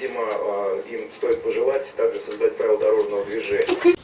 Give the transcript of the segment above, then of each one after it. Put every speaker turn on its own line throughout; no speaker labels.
видимо, им стоит пожелать также создать правила дорожного движения.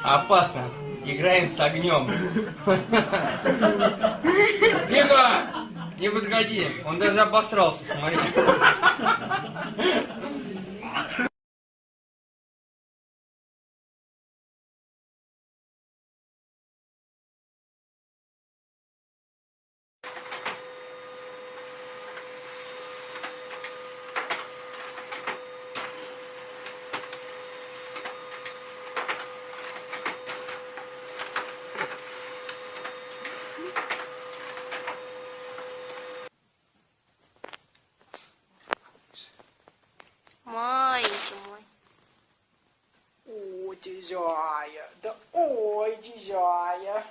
Опасно. Играем с огнем. Тихо! Не подходи. Он даже обосрался, смотри.
Маленький мой.
О, дизяя, да ой, дизяя.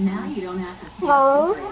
Now you don't have to